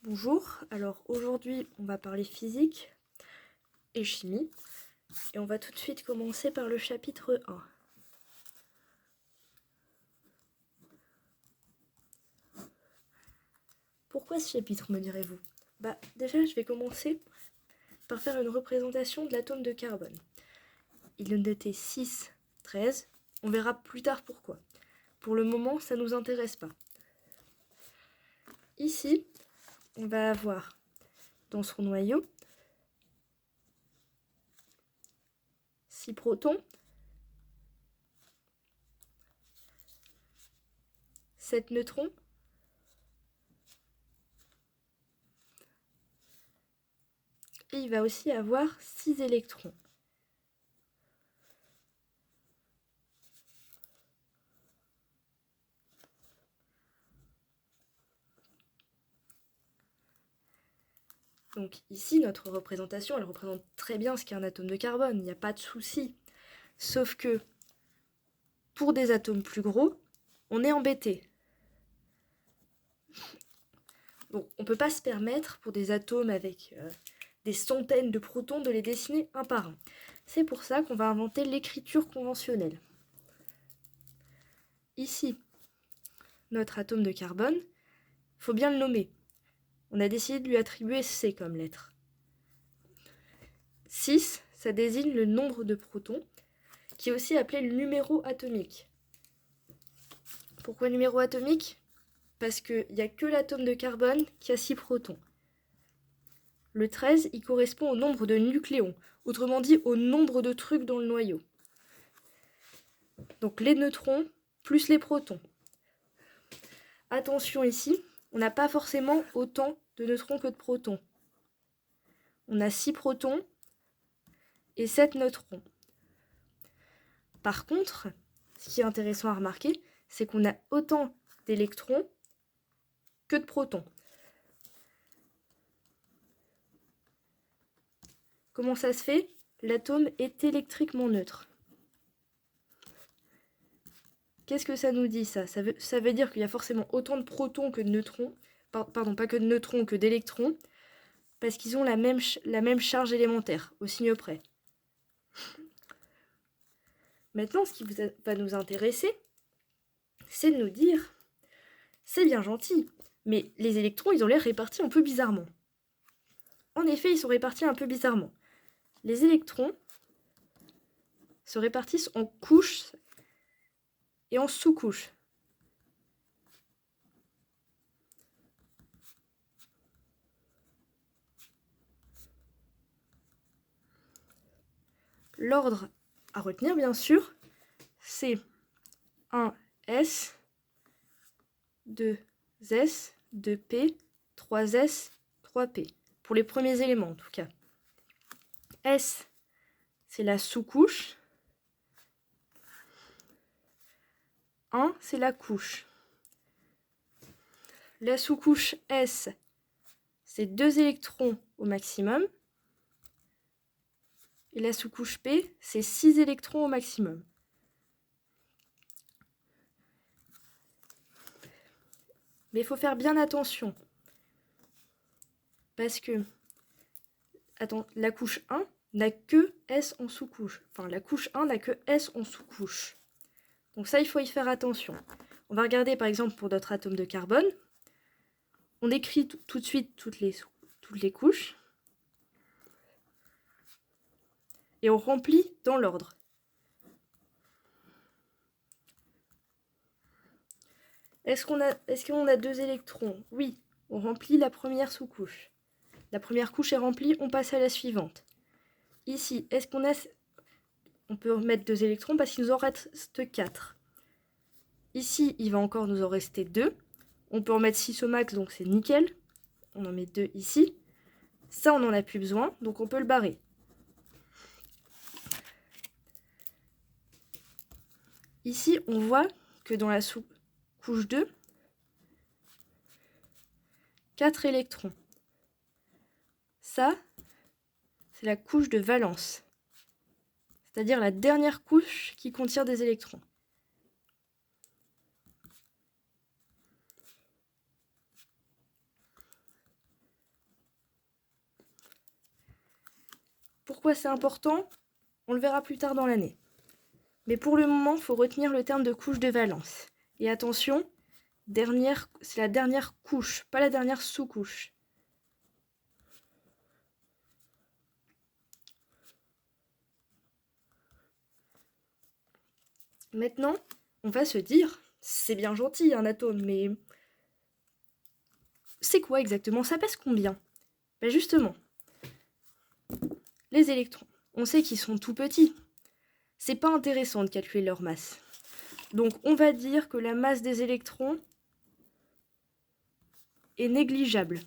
Bonjour, alors aujourd'hui on va parler physique et chimie et on va tout de suite commencer par le chapitre 1. Pourquoi ce chapitre, me direz-vous? Déjà je vais commencer par faire une représentation de l'atome de carbone. Il en était 6, 13, on verra plus tard pourquoi. Pour le moment ça ne nous intéresse pas. Ici on va avoir dans son noyau 6 protons, 7 neutrons, et il va aussi avoir 6 électrons. Donc ici, notre représentation, elle représente très bien ce qu'est un atome de carbone, il n'y a pas de souci. Sauf que pour des atomes plus gros, on est embêté. Bon, on ne peut pas se permettre, pour des atomes avec des centaines de protons, de les dessiner un par un. C'est pour ça qu'on va inventer l'écriture conventionnelle. Ici, notre atome de carbone, il faut bien le nommer. On a décidé de lui attribuer C comme lettre. 6, ça désigne le nombre de protons, qui est aussi appelé le numéro atomique. Pourquoi numéro atomique? Parce qu'il n'y a que l'atome de carbone qui a 6 protons. Le 13, il correspond au nombre de nucléons, autrement dit au nombre de trucs dans le noyau. Donc les neutrons plus les protons. Attention ici, on n'a pas forcément autant de neutrons que de protons. On a 6 protons et 7 neutrons. Par contre, ce qui est intéressant à remarquer, c'est qu'on a autant d'électrons que de protons. Comment ça se fait? L'atome est électriquement neutre. Qu'est-ce que ça nous dit ça? Ça veut dire qu'il y a forcément autant de protons que de neutrons, pardon, pas que de neutrons, que d'électrons, parce qu'ils ont la même charge élémentaire, au signe près. Maintenant, ce qui va nous intéresser, c'est de nous dire, c'est bien gentil, mais les électrons, ils ont l'air répartis un peu bizarrement. En effet, ils sont répartis un peu bizarrement. Les électrons se répartissent en couches et en sous-couches. L'ordre à retenir, bien sûr, c'est 1s, 2s, 2p, 3s, 3p. Pour les premiers éléments, en tout cas. S, c'est la sous-couche. 1, c'est la couche. La sous-couche S, c'est 2 électrons au maximum. Et la sous-couche P, c'est 6 électrons au maximum. Mais il faut faire bien attention. Parce que, la couche 1 n'a que S en sous-couche. Enfin, la couche 1 n'a que S en sous-couche. Donc ça, il faut y faire attention. On va regarder par exemple pour notre atome de carbone. On écrit tout de suite toutes les couches. Et on remplit dans l'ordre. Est-ce qu'on a 2 électrons? Oui, on remplit la première sous-couche. La première couche est remplie, on passe à la suivante. Ici, est-ce qu'on a... On peut remettre 2 électrons parce qu'il nous en reste 4. Ici, il va encore nous en rester 2. On peut en mettre 6 au max, donc c'est nickel. On en met 2 ici. Ça, on n'en a plus besoin, donc on peut le barrer. Ici, on voit que dans la sous-couche 2, 4 électrons. Ça, c'est la couche de valence, c'est-à-dire la dernière couche qui contient des électrons. Pourquoi c'est important? On le verra plus tard dans l'année. Mais pour le moment, il faut retenir le terme de couche de valence. Et attention, c'est la dernière couche, pas la dernière sous-couche. Maintenant, on va se dire, c'est bien gentil un atome, mais c'est quoi exactement? Ça pèse combien? Ben justement, les électrons, on sait qu'ils sont tout petits. C'est pas intéressant de calculer leur masse. Donc on va dire que la masse des électrons est négligeable.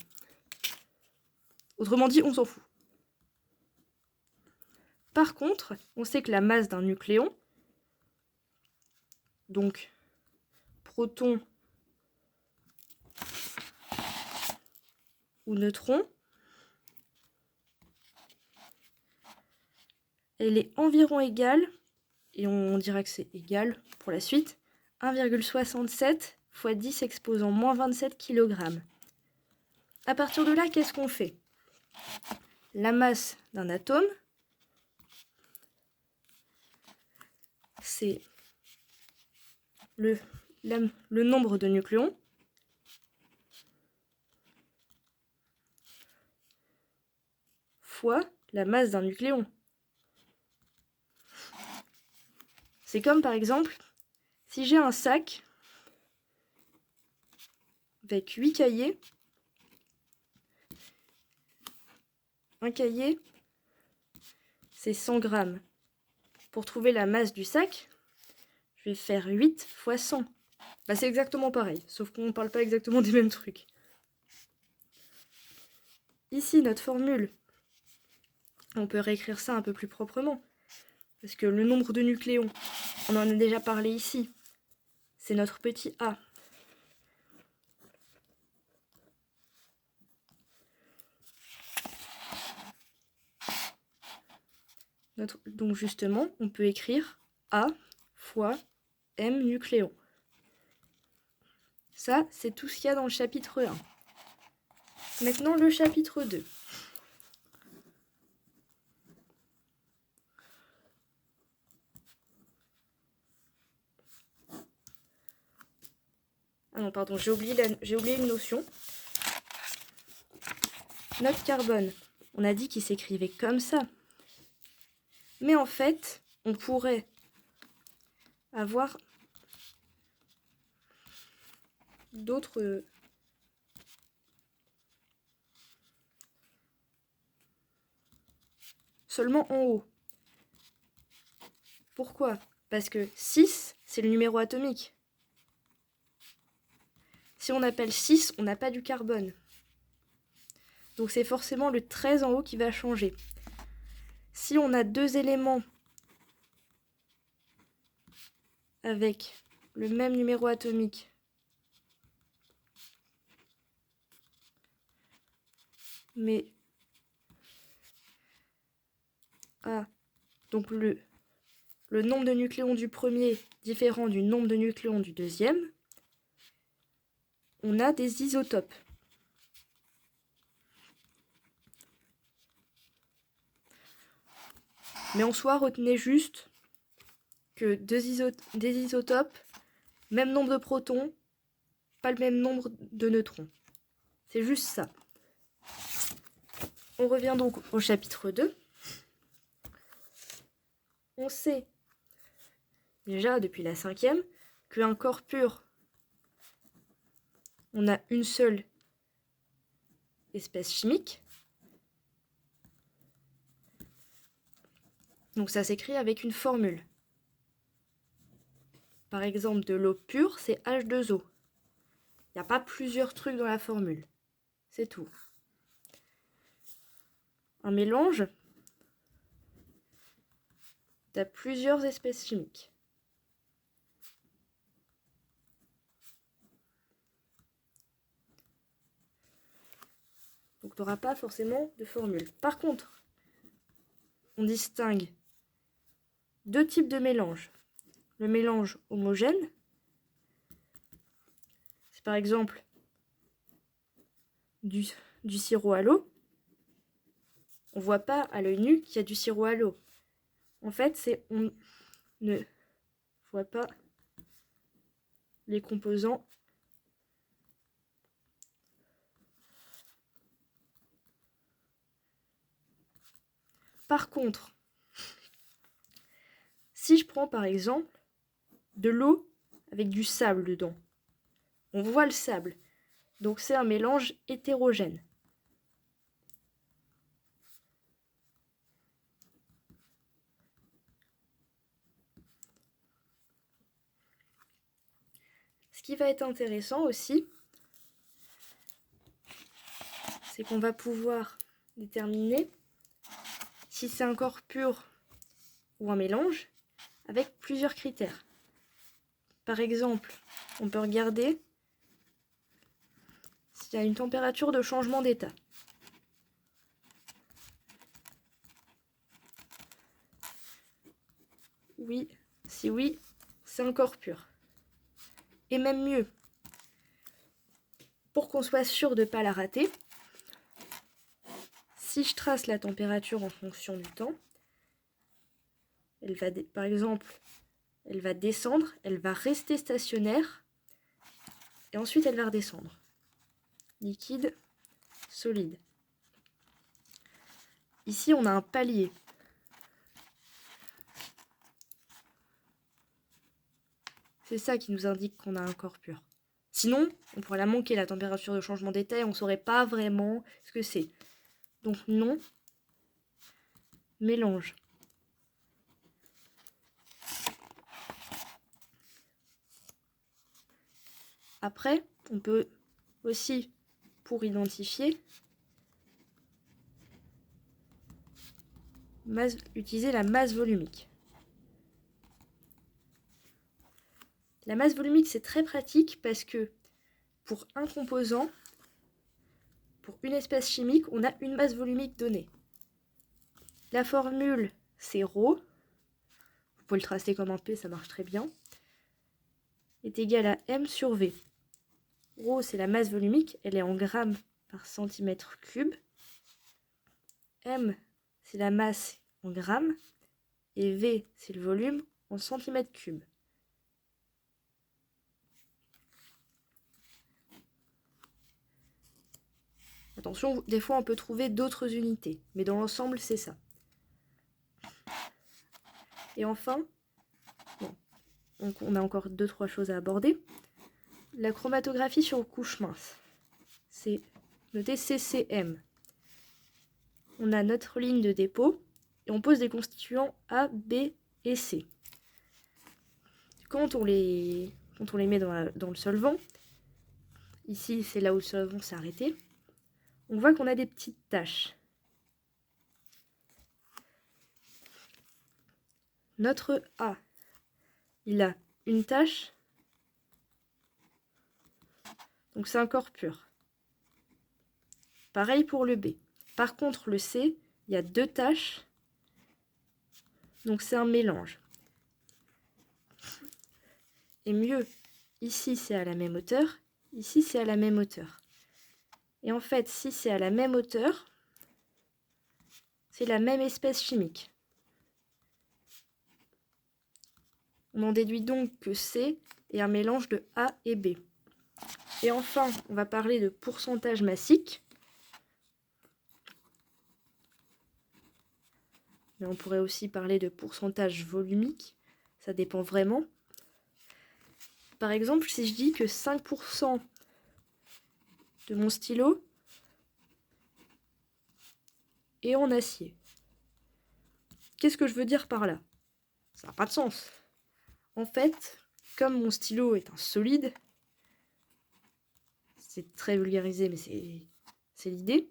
Autrement dit, on s'en fout. Par contre, on sait que la masse d'un nucléon, donc proton ou neutron, elle est environ égale, et on dira que c'est égal pour la suite, 1,67 fois 10 exposant moins 27 kg. À partir de là, qu'est-ce qu'on fait? La masse d'un atome, c'est le nombre de nucléons fois la masse d'un nucléon. C'est comme par exemple, si j'ai un sac avec 8 cahiers, un cahier, c'est 100 grammes. Pour trouver la masse du sac, je vais faire 8 fois 100. Bah, c'est exactement pareil, sauf qu'on ne parle pas exactement des mêmes trucs. Ici, notre formule, on peut réécrire ça un peu plus proprement. Parce que le nombre de nucléons, on en a déjà parlé ici, c'est notre petit a. Donc justement, on peut écrire A fois M nucléons. Ça, c'est tout ce qu'il y a dans le chapitre 1. Maintenant, le chapitre 2. Ah non, pardon, j'ai oublié une notion. Notre carbone, on a dit qu'il s'écrivait comme ça. Mais en fait, on pourrait avoir d'autres... seulement en haut. Pourquoi? Parce que 6, c'est le numéro atomique. Si on appelle 6, on n'a pas du carbone. Donc c'est forcément le 13 en haut qui va changer. Si on a deux éléments avec le même numéro atomique, mais donc le nombre de nucléons du premier différent du nombre de nucléons du deuxième, on a des isotopes. Mais en soi, retenez juste que des isotopes, même nombre de protons, pas le même nombre de neutrons. C'est juste ça. On revient donc au chapitre 2. On sait déjà depuis la 5e qu'un corps pur, on a une seule espèce chimique. Donc ça s'écrit avec une formule. Par exemple, de l'eau pure, c'est H2O. Il n'y a pas plusieurs trucs dans la formule. C'est tout. Un mélange, tu as plusieurs espèces chimiques. Donc tu n'auras pas forcément de formule. Par contre, on distingue deux types de mélanges. Le mélange homogène, c'est par exemple du sirop à l'eau. on voit pas à l'œil nu qu'il y a du sirop à l'eau. En fait, on ne voit pas les composants. Par contre, si je prends par exemple de l'eau avec du sable dedans, on voit le sable. Donc c'est un mélange hétérogène. Ce qui va être intéressant aussi, c'est qu'on va pouvoir déterminer si c'est un corps pur ou un mélange avec plusieurs critères. Par exemple, on peut regarder s'il y a une température de changement d'état. Oui, si oui, c'est un corps pur. Et même mieux, pour qu'on soit sûr de ne pas la rater, si je trace la température en fonction du temps, par exemple, elle va descendre, elle va rester stationnaire, et ensuite elle va redescendre. Liquide, solide. Ici, on a un palier. C'est ça qui nous indique qu'on a un corps pur. Sinon, on pourrait la manquer, la température de changement d'état, et on ne saurait pas vraiment ce que c'est. Donc non, mélange. Après, on peut aussi, pour identifier, utiliser la masse volumique. La masse volumique, c'est très pratique parce que pour un composant, pour une espèce chimique, on a une masse volumique donnée. La formule, c'est ρ. Vous pouvez le tracer comme un P, ça marche très bien. Est égal à m sur V. ρ, c'est la masse volumique, elle est en grammes par centimètre cube. M, c'est la masse en grammes. Et V, c'est le volume en centimètres cubes. Attention, des fois on peut trouver d'autres unités, mais dans l'ensemble c'est ça. Et enfin, donc on a encore 2-3 choses à aborder. La chromatographie sur couche mince, c'est noté CCM. On a notre ligne de dépôt et on pose des constituants A, B et C. Quand on les met dans le solvant, ici c'est là où le solvant s'est arrêté, on voit qu'on a des petites taches. Notre A, il a une tache, donc c'est un corps pur. Pareil pour le B. Par contre, le C, il y a 2 taches, donc c'est un mélange. Et mieux, ici c'est à la même hauteur, ici c'est à la même hauteur. Et en fait, si c'est à la même hauteur, c'est la même espèce chimique. On en déduit donc que C est un mélange de A et B. Et enfin, on va parler de pourcentage massique. Mais on pourrait aussi parler de pourcentage volumique. Ça dépend vraiment. Par exemple, si je dis que 5% de mon stylo est en acier. Qu'est-ce que je veux dire par là? Ça n'a pas de sens. En fait, comme mon stylo est un solide, c'est très vulgarisé, mais c'est l'idée.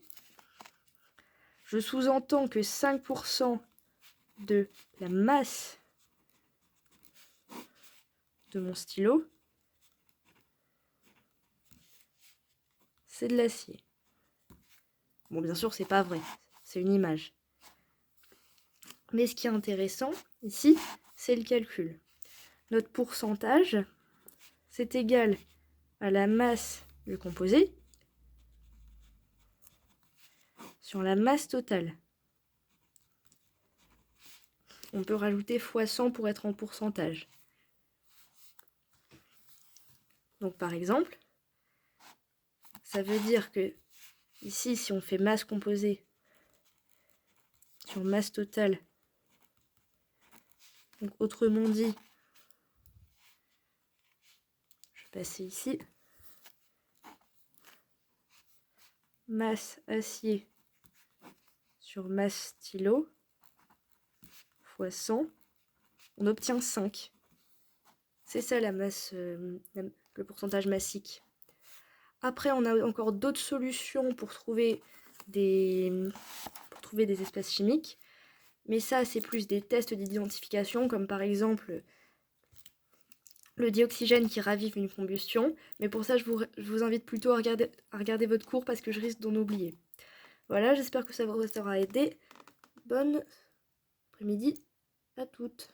Je sous-entends que 5% de la masse de mon stylo, c'est de l'acier. Bon, bien sûr, c'est pas vrai, c'est une image. Mais ce qui est intéressant ici, c'est le calcul. Notre pourcentage, c'est égal à la masse du composé sur la masse totale. on peut rajouter x100 pour être en pourcentage. Donc par exemple, ça veut dire que ici, si on fait masse composée sur masse totale, donc autrement dit, je vais passer ici, masse acier sur masse stylo fois 100, on obtient 5. C'est ça la masse, le pourcentage massique. Après, on a encore d'autres solutions pour trouver des espèces chimiques. Mais ça, c'est plus des tests d'identification, comme par exemple le dioxygène qui ravive une combustion. Mais pour ça, je vous invite plutôt à regarder votre cours parce que je risque d'en oublier. Voilà, j'espère que ça vous aura aidé. Bonne après-midi à toutes.